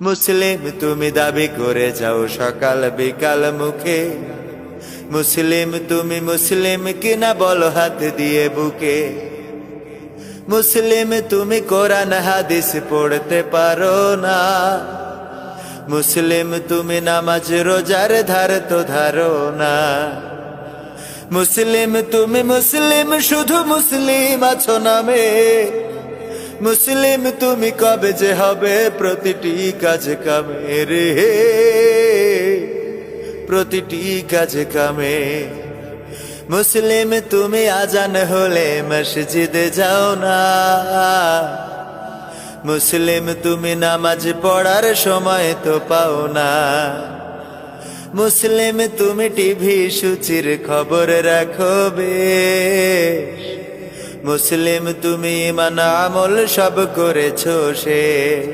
মুসলিম তুমি দাবি করে যাও সকাল বিকাল মুখে, মুসলিম তুমি মুসলিম কিনা বলো হাত দিয়ে বুকে। মুসলিম তুমি কোরআন হাদিস পড়তে পারো না, মুসলিম তুমি নামাজ রোজার ধার তো ধারো না। মুসলিম তুমি মুসলিম শুধু মুসলিম আছো নামে, মুসলিম তুমি কবে যে হবে প্রতিটি কাজ কামে রে, প্রতিটি কাজ কামে। মুসলিম তুমি আজান হলে মসজিদে যাও না, মুসলিম তুমি নামাজ পড়ার সময় তো পাও না। মুসলিম তুমি টিভি সূচির খবর রাখো বেশ, মুসলিম তুমি ঈমান আমল সব করেছো শেষ।